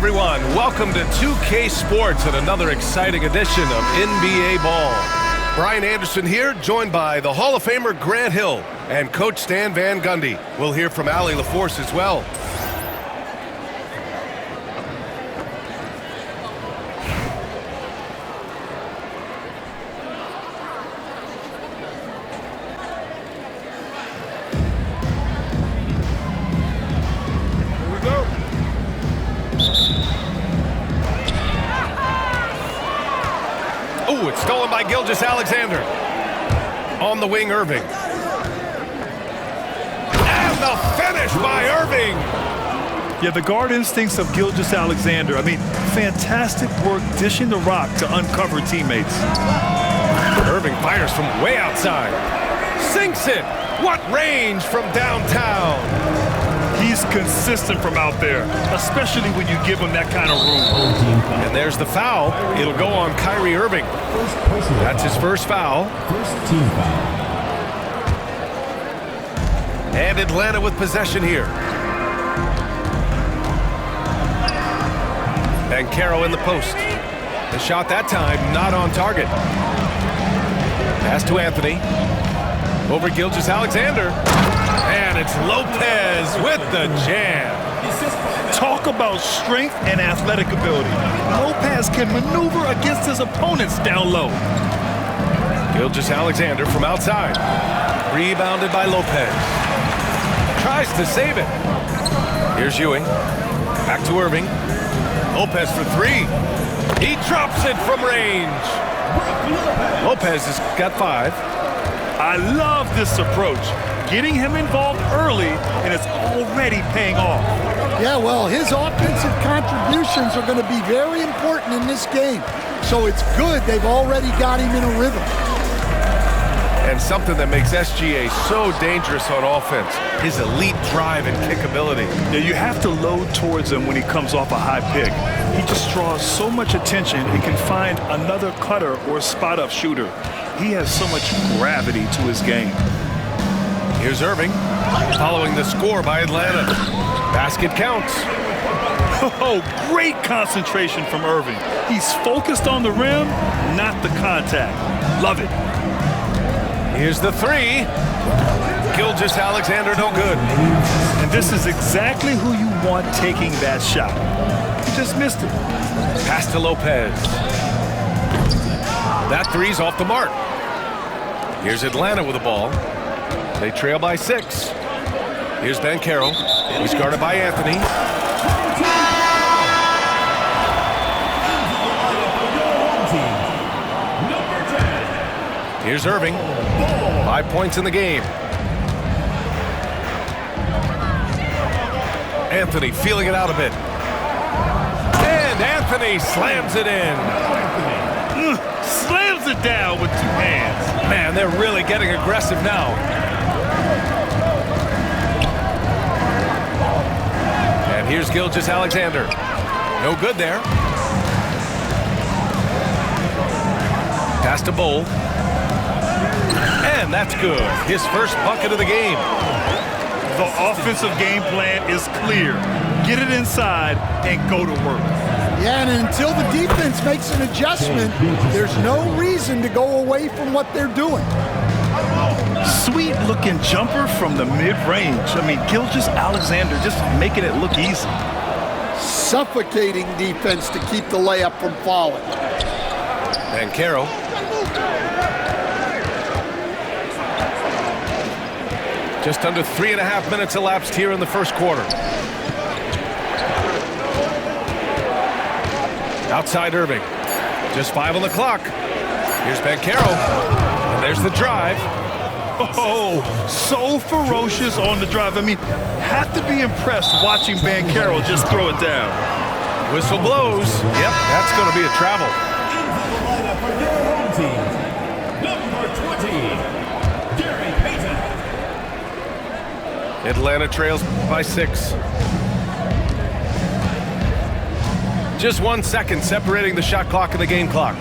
everyone. Welcome to 2K Sports and another exciting edition of NBA Ball. Brian Anderson here, joined by the Hall of Famer Grant Hill and Coach Stan Van Gundy. We'll hear from Allie LaForce as well. It's stolen by Gilgeous-Alexander. On the wing, Irving. And the finish by Irving. Yeah, the guard instincts of Gilgeous-Alexander. I mean, fantastic work dishing the rock to uncover teammates. Irving fires from way outside. Sinks it. What range from downtown. He's consistent from out there, especially when you give him that kind of room. And there's the foul. It'll go on Kyrie Irving. That's his first foul. First team foul. And Atlanta with possession here. Banchero in the post. The shot that time not on target. Pass to Anthony. Over Gilgeous-Alexander. And it's Lopez with the jam. Talk about strength and athletic ability. Lopez can maneuver against his opponents down low. Gilgeous-Alexander from outside. Rebounded by Lopez. Tries to save it. Here's Ewing. Back to Irving. Lopez for three. He drops it from range. Lopez has got 5. I love this approach. Getting him involved early, and it's already paying off. Yeah, well, his offensive contributions are going to be very important in this game. So it's good they've already got him in a rhythm. And something that makes SGA so dangerous on offense, his elite drive and kick ability. Yeah, you have to load towards him when he comes off a high pick. He just draws so much attention and can find another cutter or spot-up shooter. He has so much gravity to his game. Here's Irving, following the score by Atlanta. Basket counts. Oh, great concentration from Irving. He's focused on the rim, not the contact. Love it. Here's the 3. Gilgeous-Alexander no good. And this is exactly who you want taking that shot. He just missed it. Pass to Lopez. That 3's off the mark. Here's Atlanta with the ball. They trail by 6. Here's Banchero. He's guarded by Anthony. Here's Irving. 5 points in the game. Anthony feeling it out a bit. And Anthony slams it in. Slams it down with 2 hands. Man, they're really getting aggressive now. And here's Gilgeous-Alexander. No good there. Pass to Bowl. And that's good. His first bucket of the game. The offensive game plan is clear. Get it inside and go to work. Yeah, and until the defense makes an adjustment, there's no reason to go away from what they're doing. Sweet looking jumper from the mid-range. I mean, Gilgeous-Alexander just making it look easy. Suffocating defense to keep the layup from falling. Banchero. Just under 3.5 minutes elapsed here in the first quarter. Outside Irving. Just 5 on the clock. Here's Banchero. And there's the drive. Oh, so ferocious on the drive. I mean, have to be impressed watching Banchero just throw it down. Whistle blows. Yep, that's going to be a travel. Atlanta trails by 6. Just 1 second separating the shot clock and the game clock.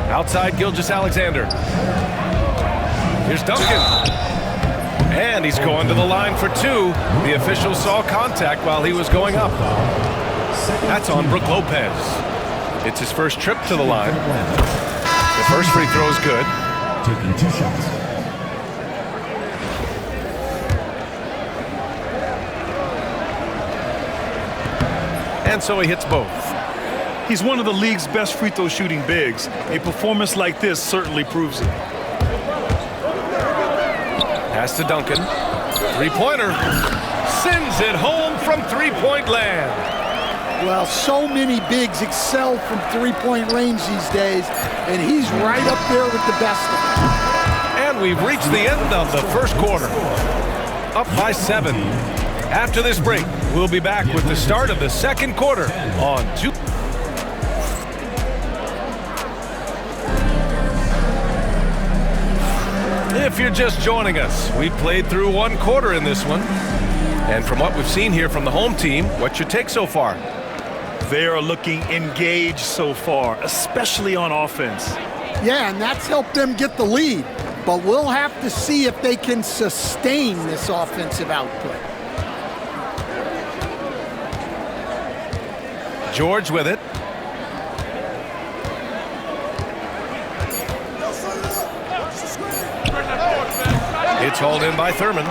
Outside Gilgeous-Alexander. Here's Duncan. And he's going to the line for two. The official saw contact while he was going up. That's on Brook Lopez. It's his first trip to the line. The first free throw is good. Taking 2 shots. And so he hits both. He's one of the league's best free throw shooting bigs. A performance like this certainly proves it. Pass to Duncan. Three-pointer. Sends it home from three-point land. Well, so many bigs excel from three-point range these days, and he's right up there with the best of them. And we've reached the end of the first quarter. Up by 7. After this break, we'll be back with the start of the second quarter on 2. If you're just joining us, we played through one quarter in this one. And from what we've seen here from the home team, what's your take so far? They are looking engaged so far, especially on offense. Yeah, and that's helped them get the lead. But we'll have to see if they can sustain this offensive output. George with it. It's hauled in by Thurman.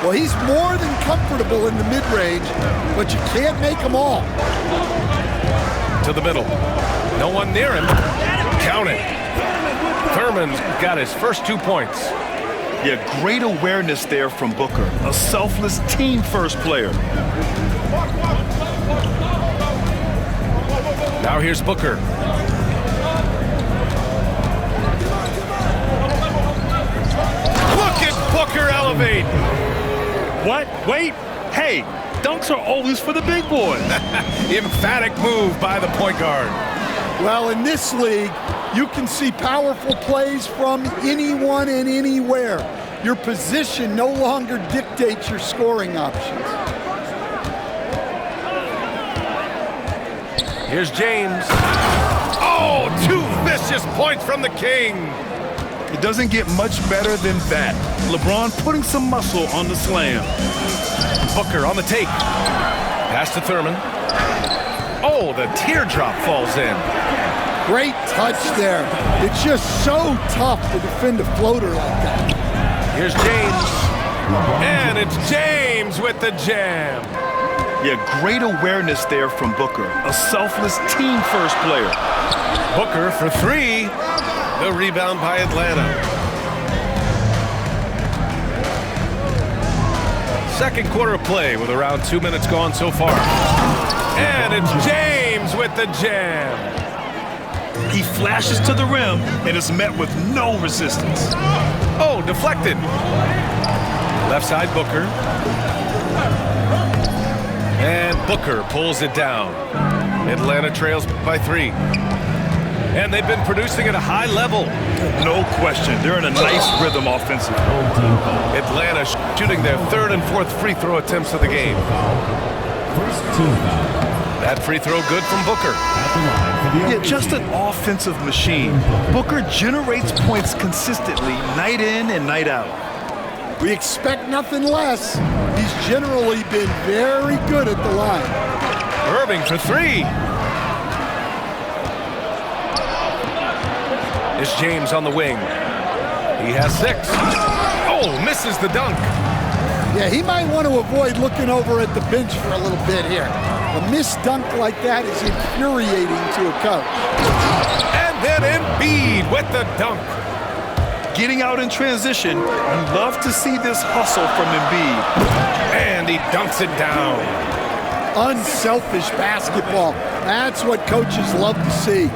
Well, he's more than comfortable in the mid-range, but you can't make them all. To the middle. No one near him. Count it. Thurman's got his first 2 points. Yeah, great awareness there from Booker. A selfless team-first player. Now here's Booker. Look at Booker elevate. What? Wait. Hey, dunks are always for the big boys. Emphatic move by the point guard. Well, in this league, you can see powerful plays from anyone and anywhere. Your position no longer dictates your scoring options. Here's James. Oh, 2 vicious points from the King. It doesn't get much better than that. LeBron putting some muscle on the slam. Booker on the take. Pass to Thurman. Oh, the teardrop falls in. Great touch there. It's just so tough to defend a floater like that. Here's James. And it's James with the jam. Yeah, great awareness there from Booker. A selfless team-first player. Booker for 3. The rebound by Atlanta. Second quarter of play with around 2 minutes gone so far. And it's James with the jam. He flashes to the rim and is met with no resistance. Oh, deflected. Left side Booker. And Booker pulls it down. Atlanta trails by 3. And they've been producing at a high level. No question. They're in a nice rhythm offensively. Atlanta shooting their 3rd and 4th free throw attempts of the game. First team foul. That free throw good from Booker. At the line for the Yeah, just an offensive machine. Booker generates points consistently, night in and night out. We expect nothing less. He's generally been very good at the line. Irving for 3. It's James on the wing. He has 6. Oh, misses the dunk. Yeah, he might want to avoid looking over at the bench for a little bit here. A missed dunk like that is infuriating to a coach. And then Embiid with the dunk. Getting out in transition, you love to see this hustle from Embiid. And he dunks it down. Unselfish basketball. That's what coaches love to see.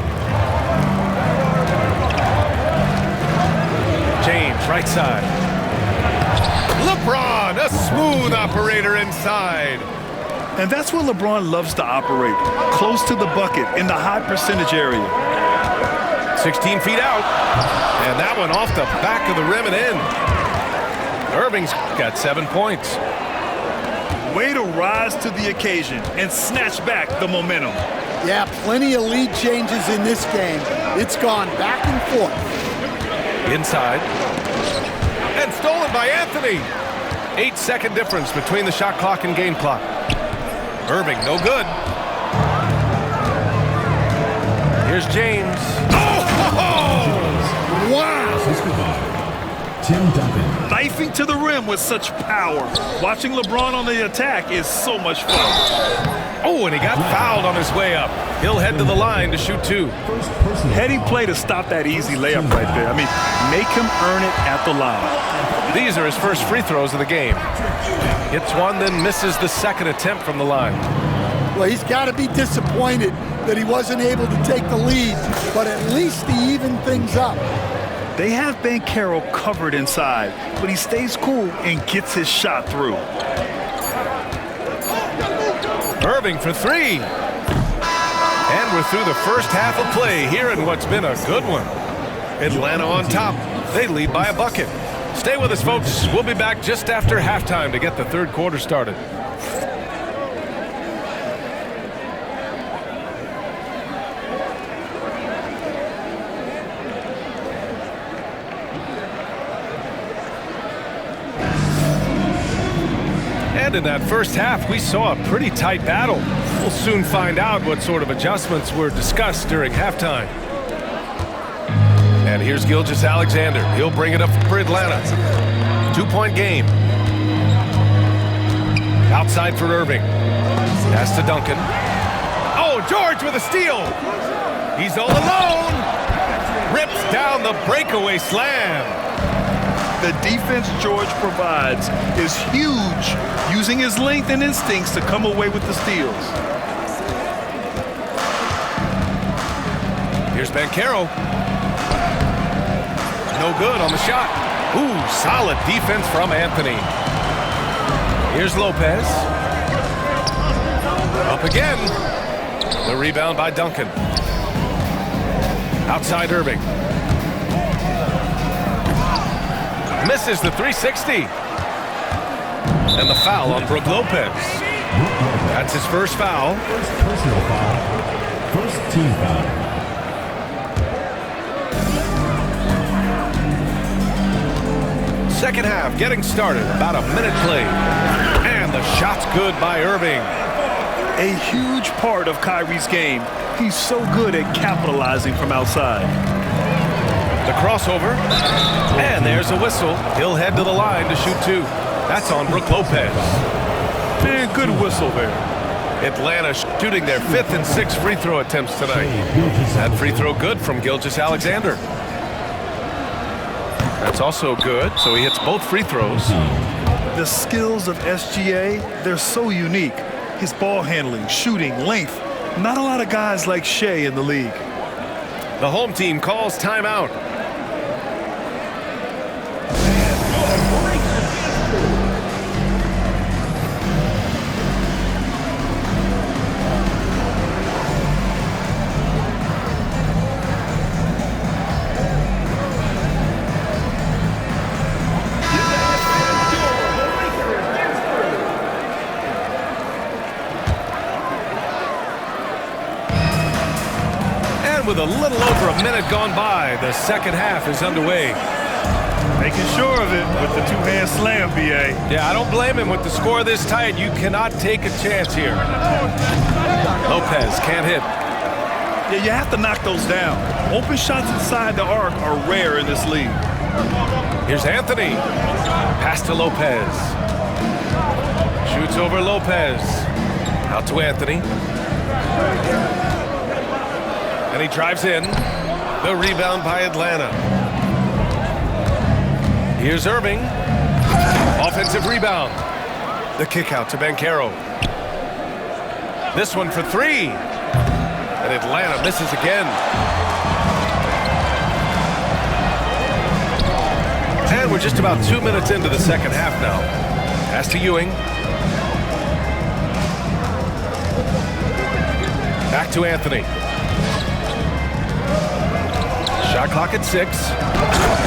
James, right side. LeBron, a smooth operator inside. And that's where LeBron loves to operate, close to the bucket in the high percentage area. 16 feet out. And that one off the back of the rim and in. Irving's got 7 points. Way to rise to the occasion and snatch back the momentum. Yeah, plenty of lead changes in this game. It's gone back and forth. Inside. And stolen by Anthony. 8-second difference between the shot clock and game clock. Irving, no good. Here's James. Oh! Wow! Tim Duncan. Knifing to the rim with such power. Watching LeBron on the attack is so much fun. Oh, and he got fouled on his way up. He'll head to the line to shoot 2. Heading play to stop that easy layup right there. I mean, make him earn it at the line. These are his first free throws of the game. Hits one, then misses the second attempt from the line. Well, he's got to be disappointed that he wasn't able to take the lead, but at least he evened things up. They have Banchero covered inside, but he stays cool and gets his shot through. Irving for 3. And we're through the first half of play here in what's been a good one. Atlanta on top. They lead by a bucket. Stay with us, folks. We'll be back just after halftime to get the third quarter started. And in that first half, we saw a pretty tight battle. We'll soon find out what sort of adjustments were discussed during halftime. And here's Gilgeous-Alexander. He'll bring it up for Atlanta. 2-point game. Outside for Irving. Pass to Duncan. Oh, George with a steal. He's all alone. Rips down the breakaway slam. The defense George provides is huge, using his length and instincts to come away with the steals. Here's Banchero. No good on the shot. Ooh, solid defense from Anthony. Here's Lopez. Up again. The rebound by Duncan. Outside Irving. Misses the 360. And the foul on Brook Lopez. That's his first foul. First personal foul. First team foul. Second half getting started. About a minute played. And the shot's good by Irving. A huge part of Kyrie's game. He's so good at capitalizing from outside. The crossover, and there's a whistle. He'll head to the line to shoot 2. That's on Brook Lopez. Man, good whistle there. Atlanta shooting their 5th and 6th free throw attempts tonight. That free throw good from Gilgeous-Alexander. That's also good, so he hits both free throws. The skills of SGA, they're so unique. His ball handling, shooting, length. Not a lot of guys like Shea in the league. The home team calls timeout. With a little over a minute gone by, the second half is underway. Making sure of it with the two-hand slam, B.A. Yeah, I don't blame him with the score this tight. You cannot take a chance here. Lopez can't hit. Yeah, you have to knock those down. Open shots inside the arc are rare in this league. Here's Anthony. Pass to Lopez. Shoots over Lopez. Out to Anthony. And he drives in. The rebound by Atlanta. Here's Irving. Offensive rebound. The kick out to Banchero. This one for 3. And Atlanta misses again. And we're just about 2 minutes into the second half now. Pass to Ewing. Back to Anthony. Shot clock at 6.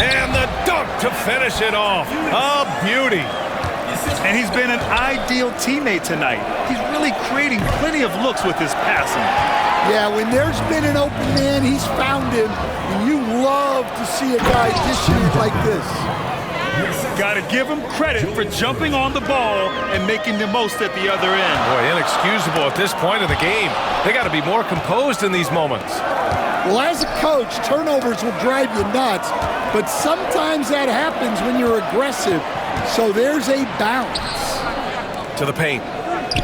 And the dunk to finish it off. A beauty. And he's been an ideal teammate tonight. He's really creating plenty of looks with his passing. Yeah, when there's been an open man, he's found him. And you love to see a guy dishing it like this. Got to give him credit for jumping on the ball and making the most at the other end. Boy, inexcusable at this point of the game. They got to be more composed in these moments. Well, as a coach, turnovers will drive you nuts, but sometimes that happens when you're aggressive. So there's a balance. To the paint.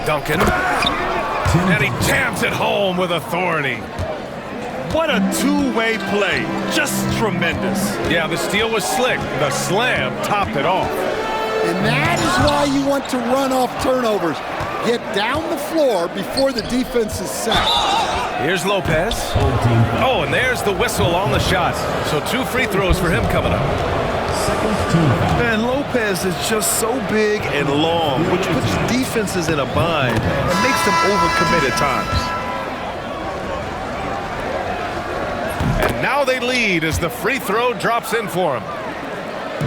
Duncan. And he jams it home with authority. What a two-way play. Just tremendous. Yeah, the steal was slick. The slam topped it off. And that is why you want to run off turnovers. Get down the floor before the defense is set. Here's Lopez. Oh, and there's the whistle on the shot. So 2 free throws for him coming up. Man, Lopez is just so big and long, which puts defenses in a bind and makes them overcommit at times. And now they lead as the free throw drops in for him.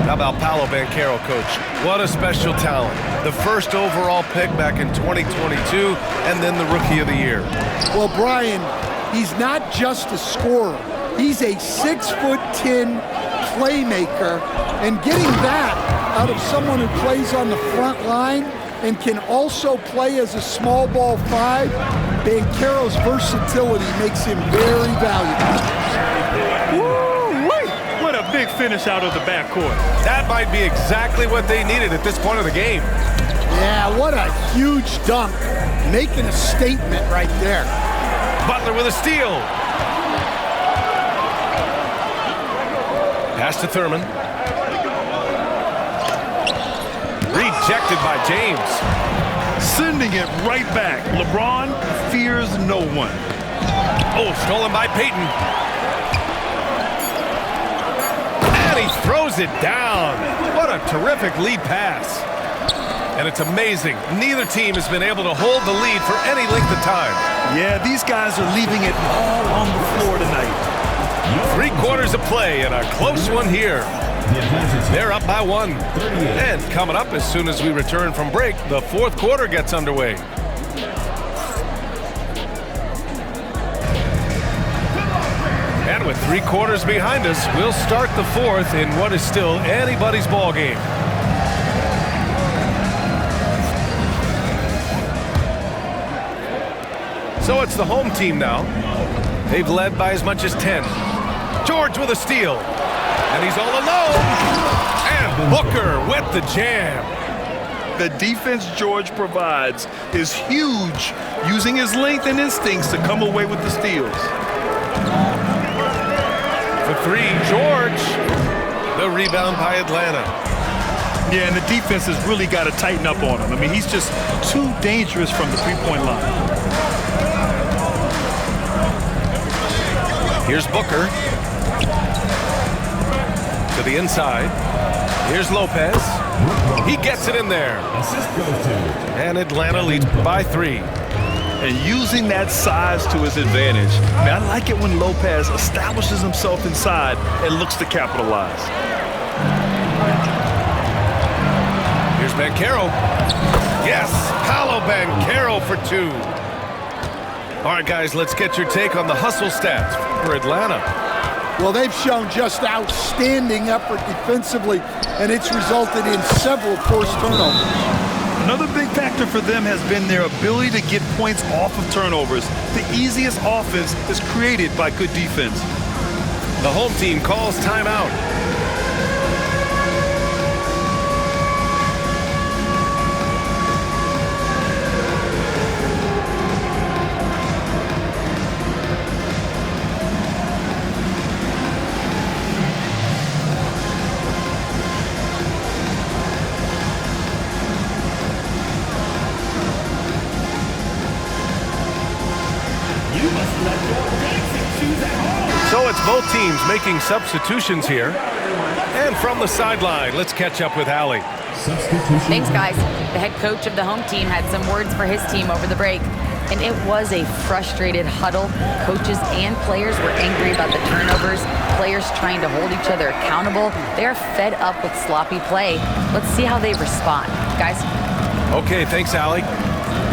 How about Paolo Banchero, coach? What a special talent. The first overall pick back in 2022, and then the Rookie of the Year. Well, Brian, he's not just a scorer. He's a 6'10" playmaker, and getting that out of someone who plays on the front line and can also play as a small ball 5, Banchero's versatility makes him very valuable. Woo-wee! What a big finish out of the backcourt. That might be exactly what they needed at this point of the game. Yeah, what a huge dunk. Making a statement right there. Butler with a steal. Pass to Thurman. Rejected by James. Sending it right back. LeBron fears no one. Oh, stolen by Payton. And he throws it down. What a terrific lead pass. And it's amazing. Neither team has been able to hold the lead for any length of time. Yeah, these guys are leaving it all on the floor tonight. 3 quarters of play and a close one here. They're up by 1. And coming up as soon as we return from break, the 4th quarter gets underway. And with 3 quarters behind us, we'll start the 4th in what is still anybody's ball game. So it's the home team now. They've led by as much as 10. George with a steal. And he's all alone. And Booker with the jam. The defense George provides is huge, using his length and instincts to come away with the steals. For 3, George. The rebound by Atlanta. Yeah, and the defense has really got to tighten up on him. I mean, he's just too dangerous from the three-point line. Here's Booker. To the inside. Here's Lopez. He gets it in there. And Atlanta leads by 3. And using that size to his advantage. Man, I like it when Lopez establishes himself inside and looks to capitalize. Here's Banchero. Yes, Paolo Banchero for 2. All right, guys, let's get your take on the hustle stats for Atlanta. Well, they've shown just outstanding effort defensively, and it's resulted in several forced turnovers. Another big factor for them has been their ability to get points off of turnovers. The easiest offense is created by good defense. The home team calls timeout. So it's both teams making substitutions here. And from the sideline, let's catch up with Allie. Thanks, guys. The head coach of the home team had some words for his team over the break. And it was a frustrated huddle. Coaches and players were angry about the turnovers. Players trying to hold each other accountable. They're fed up with sloppy play. Let's see how they respond. Guys? Okay, thanks, Allie.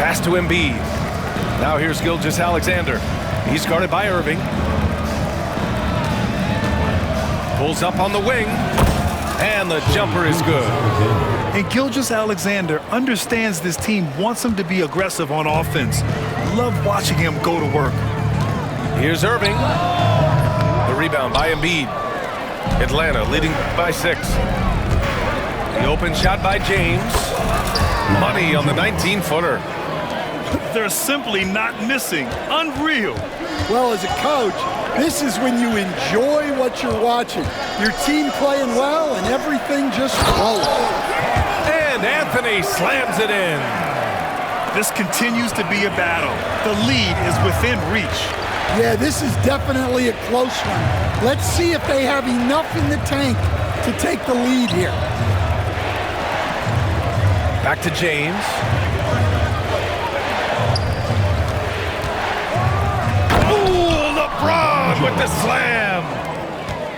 Pass to Embiid. Now here's Gilgeous-Alexander. He's guarded by Irving. Pulls up on the wing. And the jumper is good. And Gilgeous-Alexander understands this team wants him to be aggressive on offense. Love watching him go to work. Here's Irving. The rebound by Embiid. Atlanta leading by 6. The open shot by James. Money on the 19-footer. They're simply not missing. Unreal. Well, as a coach, this is when you enjoy what you're watching. Your team playing well and everything just flowing. And Anthony slams it in. This continues to be a battle. The lead is within reach. Yeah, this is definitely a close one. Let's see if they have enough in the tank to take the lead here. Back to James. Ooh, LeBron with the slam.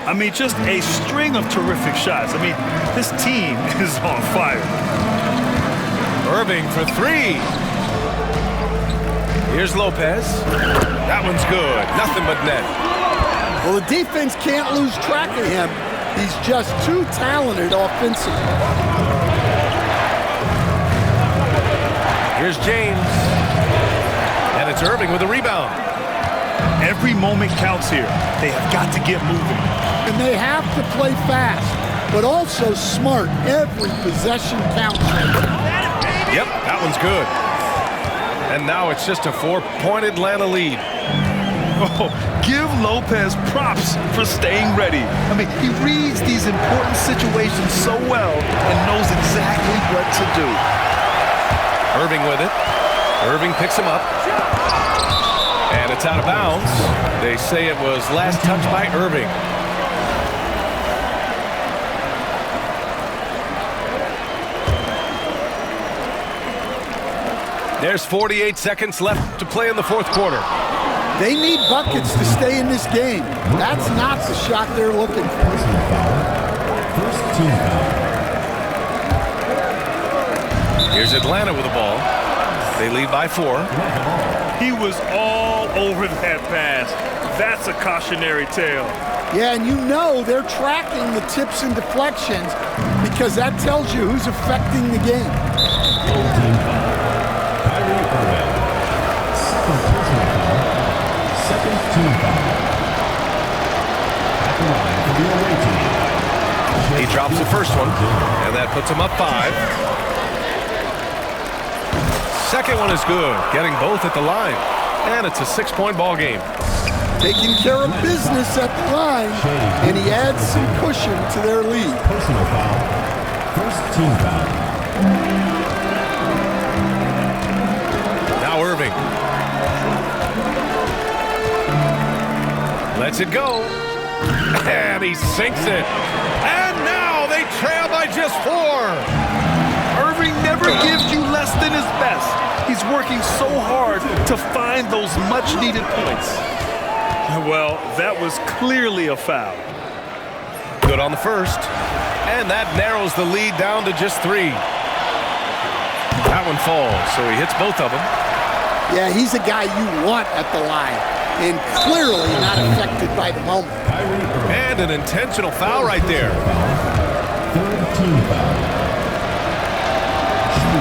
I mean, just a string of terrific shots. I mean, this team is on fire. Irving for 3. Here's Lopez. That one's good. Nothing but net. Well, the defense can't lose track of him. He's just too talented offensively. Here's James. And it's Irving with a rebound. Every moment counts here. They have got to get moving. And they have to play fast, but also smart. Every possession counts. Yep, that one's good. And now it's just a 4-point Atlanta lead. Oh, give Lopez props for staying ready. I mean, he reads these important situations so well and knows exactly what to do. Irving with it. Irving picks him up. And it's out of bounds. They say it was last touched by Irving. There's 48 seconds left to play in the 4th quarter. They need buckets to stay in this game. That's not the shot they're looking for. First team foul. Here's Atlanta with the ball. They lead by 4. He was all over that pass. That's a cautionary tale. Yeah, and you know they're tracking the tips and deflections because that tells you who's affecting the game. Team foul. Kyrie Irving. Second personal foul. Second team foul. At the line for the away team. He drops the first one, and that puts him up 5. Second one is good, getting both at the line. And it's a 6-point ball game. Taking care of business at the line, and he adds some cushion to their lead. Personal foul. First team foul. Now Irving. Lets it go. And he sinks it. And now they trail by just 4. Irving never gives you less than his best. He's working so hard to find those much-needed points. Well, that was clearly a foul. Good on the first. And that narrows the lead down to just 3. That one falls, so he hits both of them. Yeah, he's a guy you want at the line, and clearly not affected by the moment. And an intentional foul right there. Third team foul.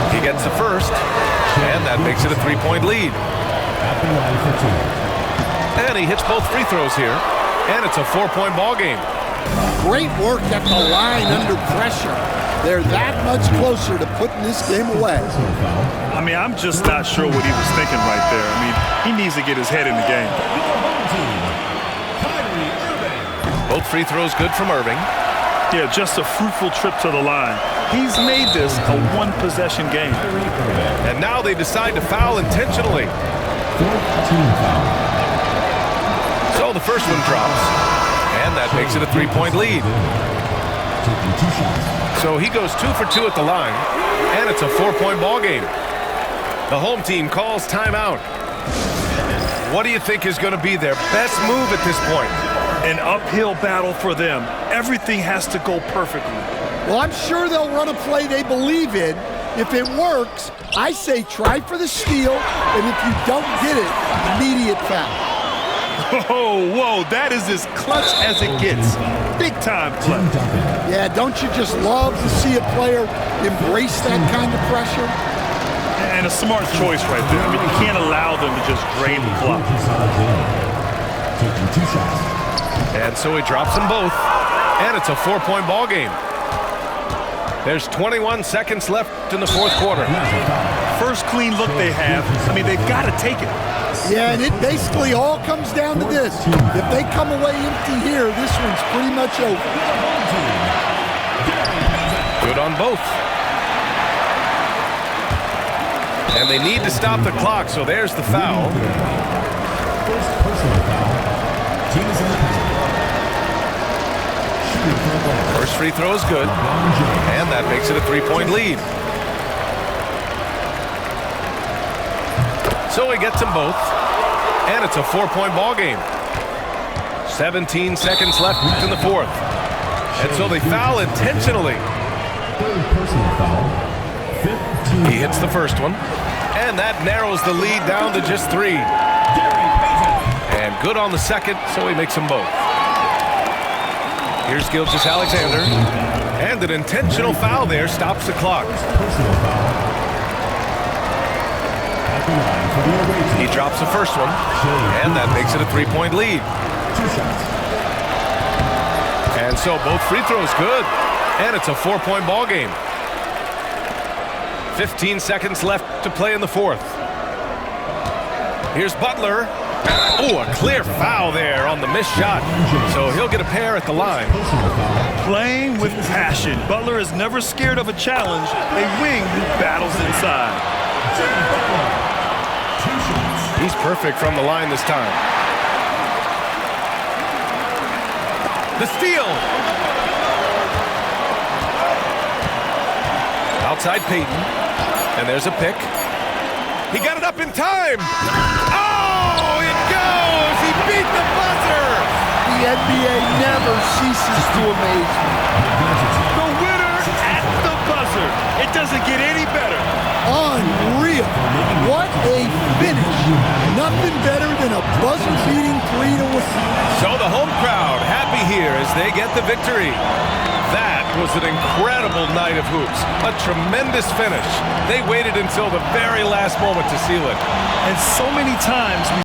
He gets the first, and that makes it a 3-point lead. At the line for 2. And he hits both free throws here, and it's a 4-point ball game. Great work at the line under pressure. They're that much closer to putting this game away. I mean, I'm just not sure what he was thinking right there. I mean, he needs to get his head in the game. Both free throws good from Irving. Yeah, just a fruitful trip to the line. He's made this a one-possession game. And now they decide to foul intentionally. Fourth team foul. So the first one drops, and that makes it a 3-point lead. Taking 2 shots. So he goes 2 for 2 at the line, and it's a 4-point ball game. The home team calls timeout. What do you think is going to be their best move at this point? An uphill battle for them. Everything has to go perfectly. Well, I'm sure they'll run a play they believe in. If it works, I say try for the steal, and if you don't get it, immediate foul. Oh, whoa, that is as clutch as it gets. Big time clutch. Yeah, don't you just love to see a player embrace that kind of pressure? And a smart choice right there. I mean, you can't allow them to just drain the clock. Taking 2 shots. And so he drops them both, and it's a 4-point ball game. There's 21 seconds left in the fourth quarter. First clean look they have. I mean, they've got to take it. Yeah, and it basically all comes down to this. If they come away empty here, this one's pretty much over. Good on both. And they need to stop the clock, so there's the foul. First personal foul. Team is in the penalty. First free throw is good, and that makes it a 3-point lead. So he gets them both, and it's a 4-point ball game. 17 seconds left in the fourth. And so they foul intentionally. Third personal foul. 15. He hits the first one, and that narrows the lead down to just 3. And good on the second, so he makes them both. Here's Gilgeous-Alexander, and an intentional foul there stops the clock. Personal foul. At the line for the away team. He drops the first one, and that makes it a 3-point lead. 2 shots. And so both free throws good, and it's a 4-point ball game. 15 seconds left to play in the fourth. Here's Butler. Oh, a clear foul there on the missed shot. So he'll get a pair at the line. Playing with passion. Butler is never scared of a challenge. A wing who battles inside. He's perfect from the line this time. The steal. Outside Payton. And there's a pick. He got it up in time. Oh, it goes. He beat the buzzer. The NBA never ceases to amaze me. The winner at the buzzer. It doesn't get any better. Unreal. What a finish. Nothing better than a buzzer-beating 3 to win. So the home crowd happy here as they get the victory. That was an incredible night of hoops. A tremendous finish. They waited until the very last moment to seal it. And so many times we